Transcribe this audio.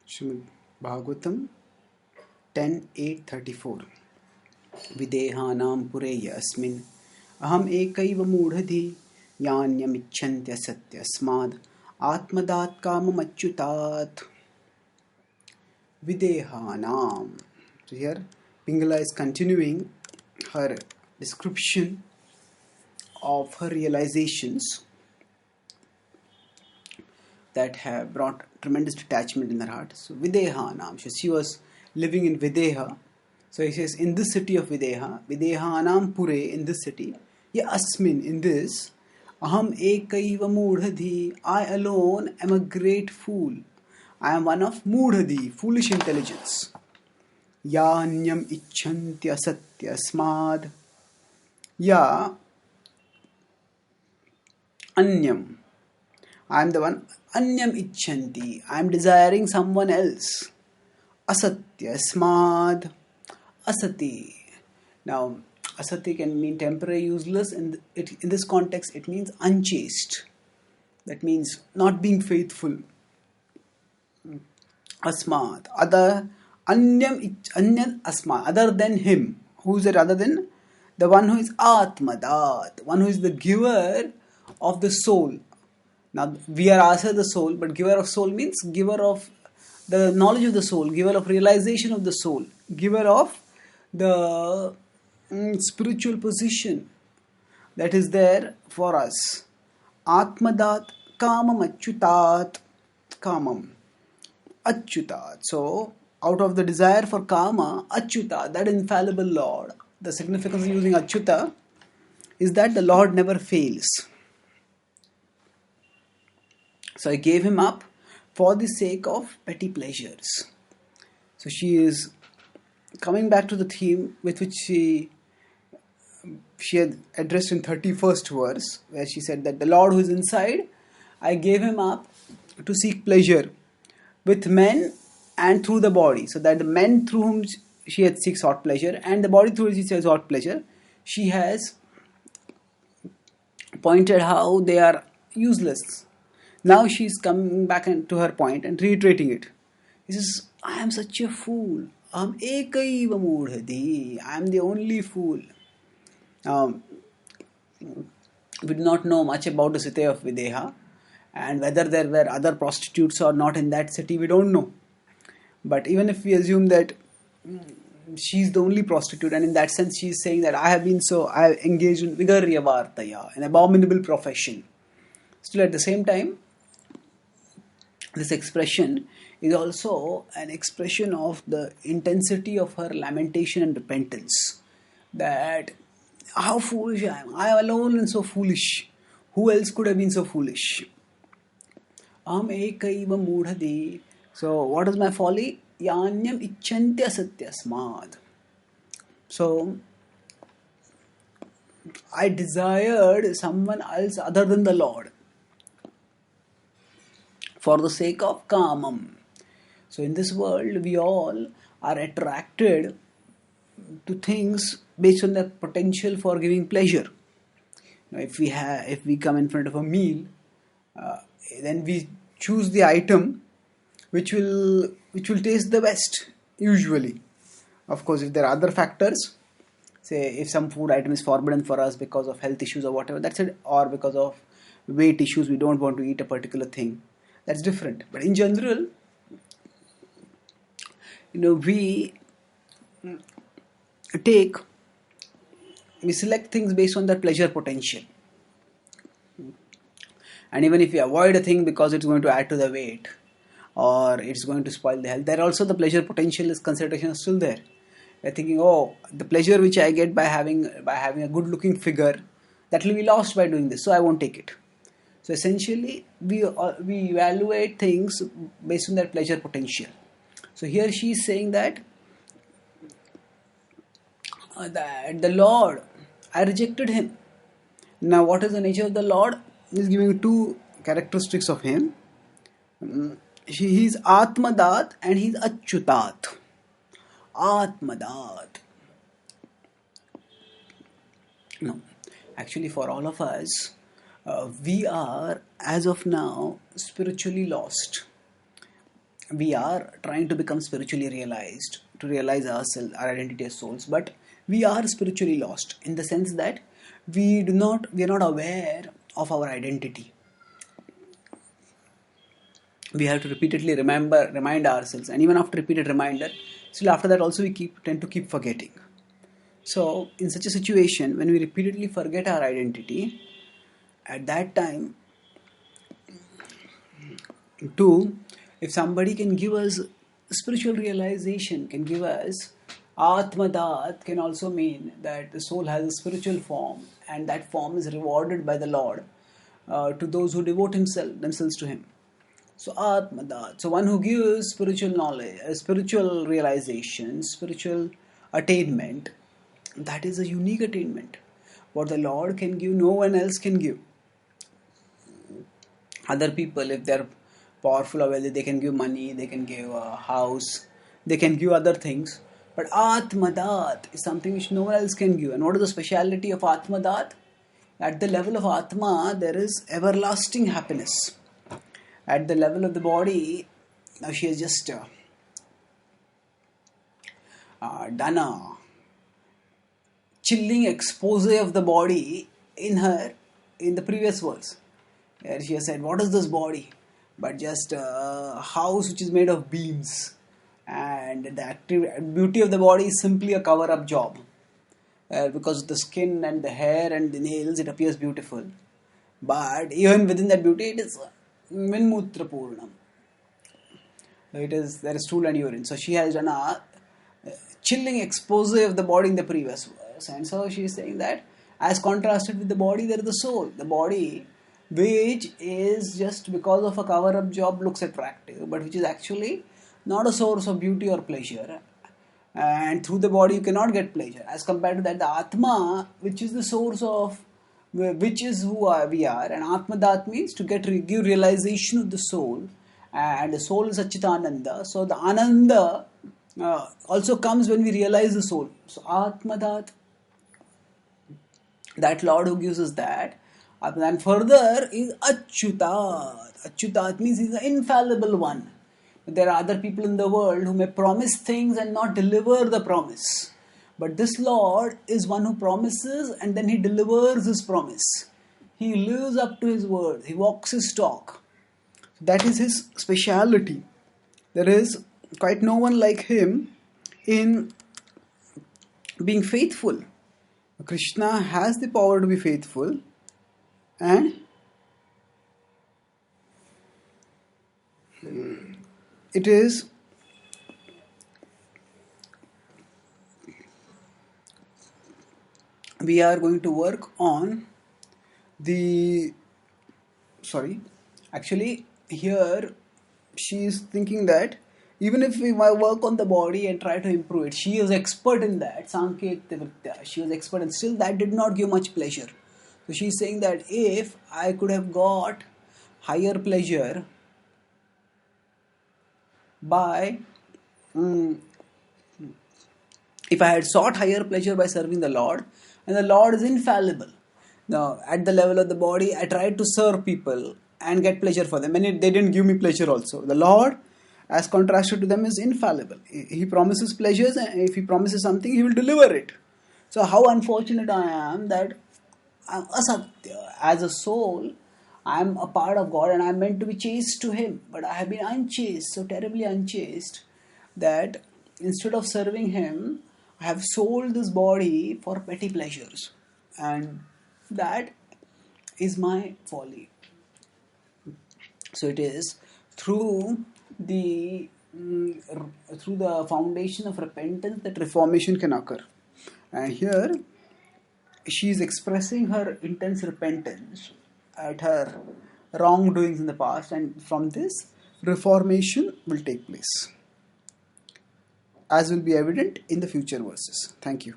Srimad Bhagavatam 10.8.34 Videhanam pureya asmin aham ekaiva mudhadhi yanyamichchantya satyasmad atmadat kamamachyutat. Videhanam. So here Pingala is continuing her description of her realizations that have brought tremendous detachment in her heart. So Videhanam. So she was living in Videha. So he says, in this city of Videha, Videhanam Pure, in this city, ya asmin, in this, aham ekaiva mudhadhi, I alone am a great fool. I am one of mudhadhi, foolish intelligence. Yanyam ichchantya satyasmad. Ya anyam. I am the one. Anyam ichchanti. I am desiring someone else. Asatya smad. Asati. Now, asati can mean temporary, useless. In this context, it means unchaste. That means not being faithful. Asmad. Other. Anyan asmad. Other than him. Who is it other than? The one who is Atmadat. One who is the giver of the soul. Now, we are also the soul, but giver of soul means giver of the knowledge of the soul, giver of realization of the soul, giver of the spiritual position that is there for us. Atmadat kamam achyutat. Kamam. Achyutat. So, out of the desire for kama, achyutat, that infallible Lord. The significance of using achyuta is that the Lord never fails. So I gave him up for the sake of petty pleasures. So she is coming back to the theme with which she had addressed in 31st verse, where she said that the Lord who is inside, I gave him up to seek pleasure with men and through the body. So that the men through whom she had sought pleasure and the body through which she had sought pleasure, she has pointed how they are useless. Now she is coming back to her point and reiterating it. He says, I am such a fool. Aham ekaiva mudhadhi. I am the only fool. We do not know much about the city of Videha, and whether there were other prostitutes or not in that city, we don't know. But even if we assume that she is the only prostitute, and in that sense she is saying that I have engaged in vigarya vartaya, an abominable profession. Still at the same time, this expression is also an expression of the intensity of her lamentation and repentance. That how foolish I am. I alone am so foolish. Who else could have been so foolish? Aham ekaiva mudhadi. So what is my folly? Yanyam ichchantya satyasmad. So I desired someone else other than the Lord for the sake of kamam. So in this world, we all are attracted to things based on their potential for giving pleasure. Now, if we come in front of a meal, then we choose the item which will taste the best usually. Of course, if there are other factors, say if some food item is forbidden for us because of health issues or whatever, that's it, or because of weight issues, we don't want to eat a particular thing. That's different. But in general, we select things based on their pleasure potential. And even if we avoid a thing because it's going to add to the weight or it's going to spoil the health, there also the pleasure potential is consideration is still there. We're thinking, the pleasure which I get by having a good looking figure, that will be lost by doing this, so I won't take it. So essentially, we evaluate things based on their pleasure potential. So here she is saying that the Lord, I rejected him. Now, what is the nature of the Lord? He is giving two characteristics of him. He is Atmadat and he is Achyutat. Atmadat. No, actually, for all of us, we are, as of now, spiritually lost. we are trying to become spiritually realized, to realize ourselves, our identity as souls, but we are spiritually lost in the sense that we are not aware of our identity. We have to repeatedly remind ourselves, and even after repeated reminder, still after that also we tend to keep forgetting. So in such a situation, when we repeatedly forget our identity, at that time, too, if somebody can give us spiritual realization, can give us Atmadat, can also mean that the soul has a spiritual form, and that form is rewarded by the Lord to those who devote themselves to Him. So Atmadat, so one who gives spiritual knowledge, spiritual realization, spiritual attainment, that is a unique attainment. What the Lord can give, no one else can give. Other people, if they're powerful or wealthy, they can give money, they can give a house, they can give other things. But Atmadat is something which no one else can give. And what is the speciality of Atmadat? At the level of Atma, there is everlasting happiness. At the level of the body, now she has just done a chilling expose of the body in the previous verse. Where she has said, what is this body? But just a house which is made of beams. And the beauty of the body is simply a cover-up job. Because of the skin and the hair and the nails, it appears beautiful. But even within that beauty, it is Vinmutra Purnam. There is stool and urine. So she has done a chilling expose of the body in the previous verse. And so she is saying that as contrasted with the body, there is the soul. The body, which is just because of a cover-up job looks attractive, but which is actually not a source of beauty or pleasure. And through the body you cannot get pleasure. As compared to that, the Atma, which is the source of, which is who we are, and Atmadat means to give realization of the soul, and the soul is Satchitananda. So the Ananda also comes when we realize the soul. So Atmadat, that Lord who gives us that. And further is Achyutat. Achyutat means he's the infallible one. There are other people in the world who may promise things and not deliver the promise. But this Lord is one who promises and then he delivers his promise. He lives up to his word. He walks his talk. That is his speciality. There is quite no one like him in being faithful. Krishna has the power to be faithful, and it is we are going to work on actually here she is thinking that even if we work on the body and try to improve it, she is expert in that, Sanketa Vritya, she was expert, and still that did not give much pleasure. So she is saying that if I could have got higher pleasure by if I had sought higher pleasure by serving the Lord, and the Lord is infallible. Now, at the level of the body, I tried to serve people and get pleasure for them, and they didn't give me pleasure also. The Lord, as contrasted to them, is infallible. He promises pleasures, and if He promises something, He will deliver it. So how unfortunate I am that I'm asatya. As a soul, I am a part of God and I am meant to be chaste to Him. But I have been unchaste, so terribly unchaste, that instead of serving Him, I have sold this body for petty pleasures. And that is my folly. So it is through the foundation of repentance that reformation can occur. And here she is expressing her intense repentance at her wrongdoings in the past, and from this reformation will take place, as will be evident in the future verses. Thank you.